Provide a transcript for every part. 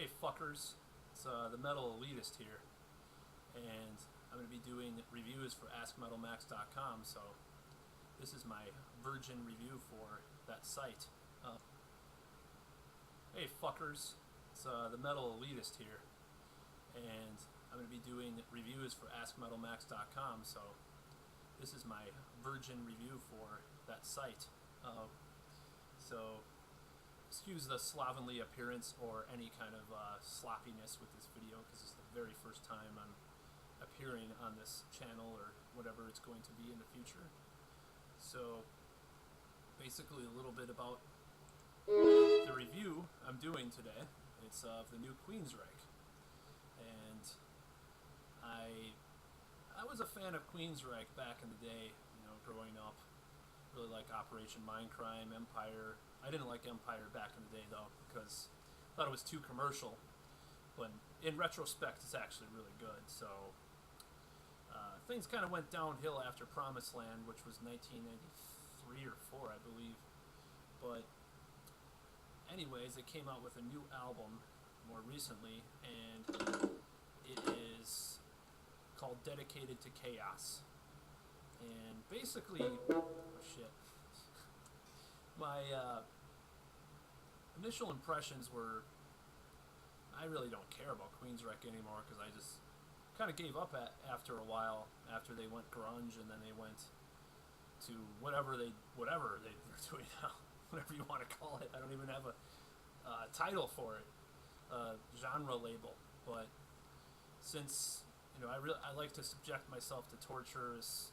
Hey fuckers, it's the Metal Elitist here, and I'm going to be doing reviews for AskMetalMax.com, so this is my virgin review for that site. Hey fuckers, it's the Metal Elitist here, and I'm going to be doing reviews for AskMetalMax.com, so this is my virgin review for that site. So excuse the slovenly appearance or any kind of sloppiness with this video, because it's the very first time I'm appearing on this channel or whatever it's going to be in the future. So basically a little bit about the review I'm doing today. It's of the new Queensryche, and I was a fan of Queensryche back in the day, growing up. Really like Operation Mindcrime, Empire. I didn't like Empire back in the day though, because I thought it was too commercial. But in retrospect, it's actually really good. So things kind of went downhill after Promised Land, which was 1993 or 4, I believe. But anyways, it came out with a new album more recently, and it is called Dedicated to Chaos. And basically, oh shit, my initial impressions were, I really don't care about Queensryche anymore, because I just kind of gave up after a while, after they went grunge, and then they went to whatever they're doing now, whatever you want to call it. I don't even have a title for it, genre label. But since I like to subject myself to torturous,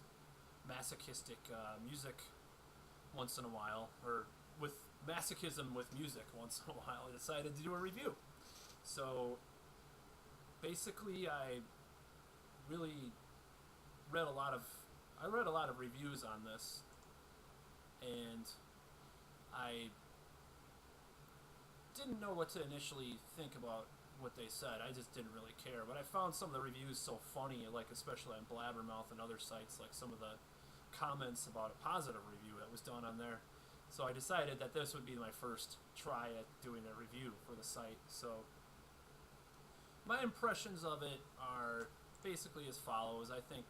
masochistic music once in a while, or with masochism with music once in a while, I decided to do a review. So basically, I really read a lot of reviews on this, and I didn't know what to initially think about what they said. I just didn't really care, but I found some of the reviews so funny, like especially on Blabbermouth and other sites, like some of the comments about a positive review that was done on there. So I decided that this would be my first try at doing a review for the site. So my impressions of it are basically as follows. I think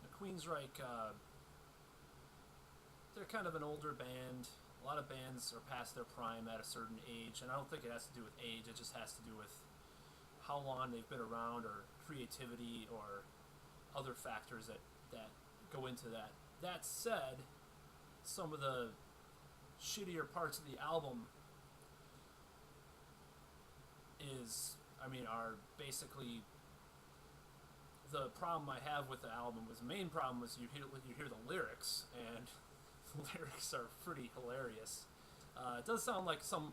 the Queensryche, they're kind of an older band. A lot of bands are past their prime at a certain age, and I don't think it has to do with age. It just has to do with how long they've been around, or creativity, or other factors that go into that. That said, some of the shittier parts of the album are basically the problem I have with the album. The main problem was you hear the lyrics, and the lyrics are pretty hilarious. It does sound like some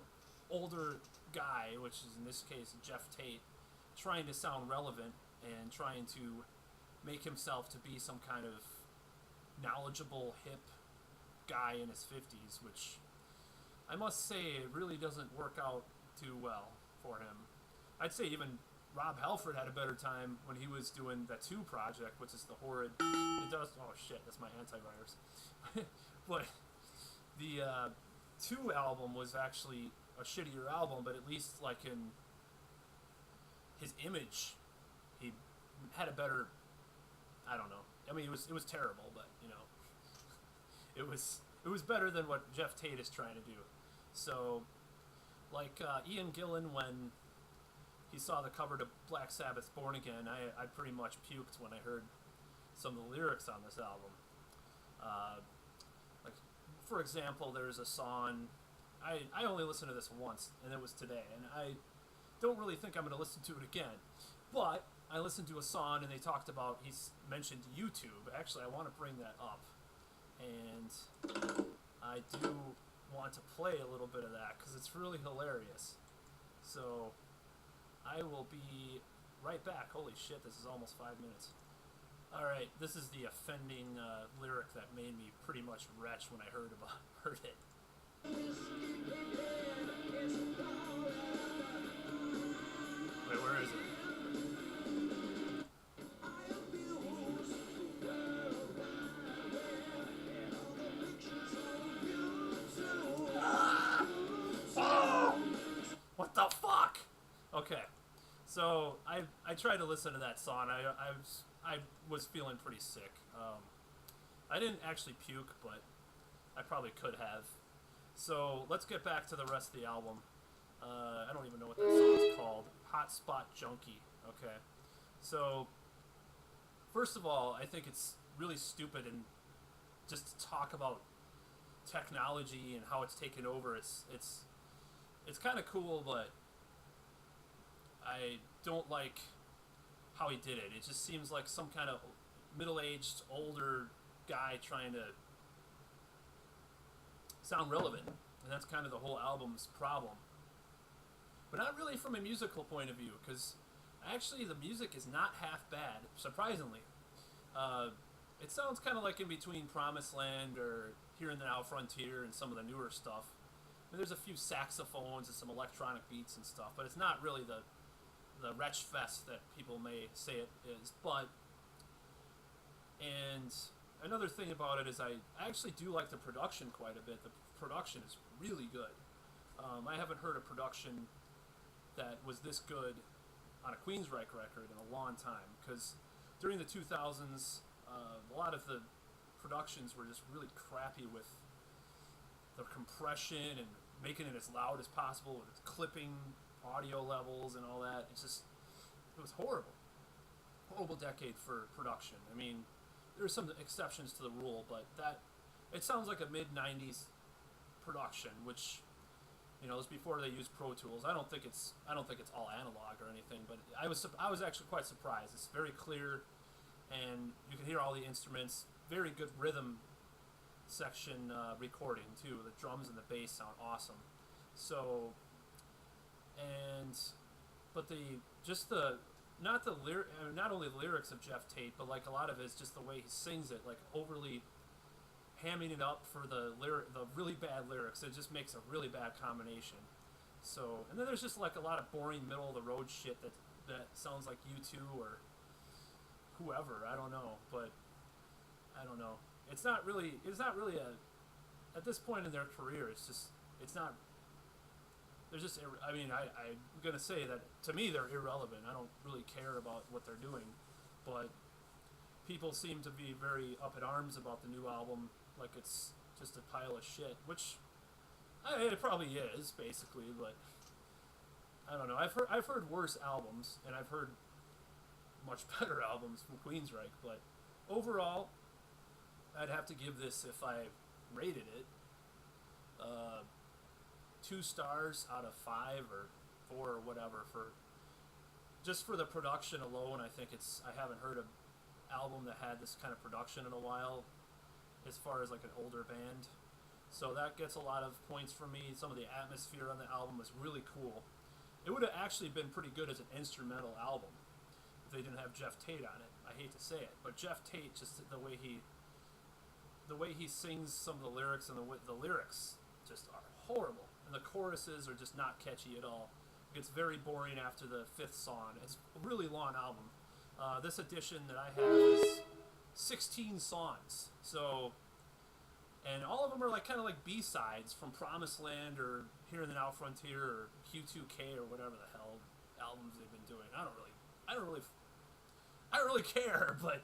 older guy, which is in this case Jeff Tate, trying to sound relevant and trying to make himself to be some kind of knowledgeable, hip guy in his 50s, which I must say it really doesn't work out too well for him. I'd say even Rob Halford had a better time when he was doing the 2 project, which is the horrid. Oh shit, that's my antivirus. But the 2 album was actually a shittier album, but at least like in his image, he had a better. I don't know. I mean, it was terrible, but it was better than what Jeff Tate is trying to do. So, like Ian Gillan, when he saw the cover to Black Sabbath's Born Again, I pretty much puked when I heard some of the lyrics on this album. Like, for example, there's a song, I only listened to this once, and it was today, and I don't really think I'm going to listen to it again. But I listened to a song, and they talked about, he's mentioned YouTube. Actually, I want to bring that up, and I do want to play a little bit of that, because it's really hilarious. So I will be right back. Holy shit, this is almost 5 minutes. Alright, this is the offending lyric that made me pretty much retch when I heard it. Wait, where is it? What the fuck? So I tried to listen to that song. I was feeling pretty sick. I didn't actually puke, but I probably could have. So let's get back to the rest of the album. I don't even know what that song's called. Hot Spot Junkie. Okay. So first of all, I think it's really stupid and just to talk about technology and how it's taken over. It's kind of cool, but I don't like how he did it. It just seems like some kind of middle-aged, older guy trying to sound relevant, and that's kind of the whole album's problem. But not really from a musical point of view, because actually the music is not half bad, surprisingly. It sounds kind of like in between Promised Land or Here and the Now Frontier and some of the newer stuff. And there's a few saxophones and some electronic beats and stuff, but it's not really the wretch fest that people may say it is. And another thing about it is I actually do like the production quite a bit. The production is really good. I haven't heard a production that was this good on a Queensryche record in a long time, because during the 2000s, a lot of the productions were just really crappy with the compression and making it as loud as possible with clipping audio levels and all that. It was horrible decade for production. I mean, there are some exceptions to the rule, but it sounds like a mid-90s production, which, you know, it was before they used Pro Tools. I don't think it's all analog or anything, but I was actually quite surprised. It's very clear, and you can hear all the instruments. Very good rhythm section recording too. The drums and the bass sound awesome. So, but not only the lyrics of Jeff Tate, but like a lot of it is just the way he sings it, like overly hamming it up for the really bad lyrics. It just makes a really bad combination. So, and then there's just like a lot of boring middle of the road shit that sounds like U2 or whoever. I don't know, but I don't know. It's not really at this point in their career. It's not. There's just. I'm gonna say that to me they're irrelevant. I don't really care about what they're doing, but people seem to be very up in arms about the new album, like it's just a pile of shit, which it probably is basically. But I don't know. I've heard worse albums, and I've heard much better albums from Queensryche, but overall, I'd have to give this, if I rated it, 2 stars out of 5 or 4 or whatever just for the production alone. I think I haven't heard an album that had this kind of production in a while, as far as like an older band. So that gets a lot of points from me. Some of the atmosphere on the album is really cool. It would have actually been pretty good as an instrumental album if they didn't have Jeff Tate on it. I hate to say it, but Jeff Tate, just the way he sings some of the lyrics, and the lyrics just are horrible, and the choruses are just not catchy at all. It gets very boring after the 5th song. It's a really long album. This edition that I have is 16 songs, so, and all of them are like kind of like B-sides from Promised Land or Here and the Now Frontier or Q2K or whatever the hell albums they've been doing. I don't really care, but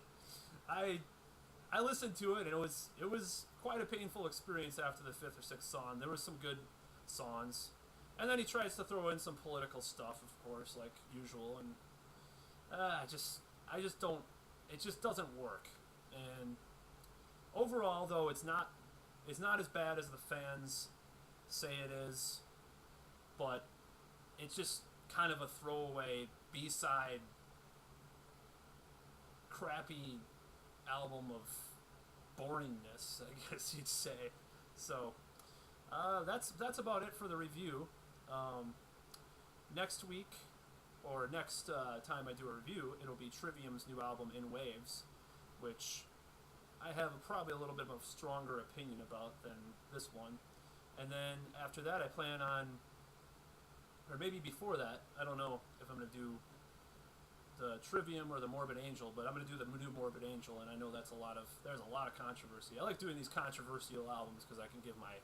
I listened to it, and it was quite a painful experience after the 5th or 6th song. There was some good songs, and then he tries to throw in some political stuff, of course, like usual, and I just don't. It just doesn't work. And overall, though, it's not as bad as the fans say it is, but it's just kind of a throwaway B-side, crappy album of boringness, I guess you'd say. So that's about it for the review. Next week, or next time I do a review, it'll be Trivium's new album In Waves, which I have probably a little bit of a stronger opinion about than this one. And then after that, I plan on, or maybe before that, I don't know if I'm going to do the Trivium or the Morbid Angel, but I'm going to do the new Morbid Angel, and I know there's a lot of controversy. I like doing these controversial albums because I can give my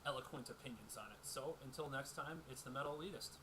eloquent opinions on it. So until next time, it's the Metal Elitist.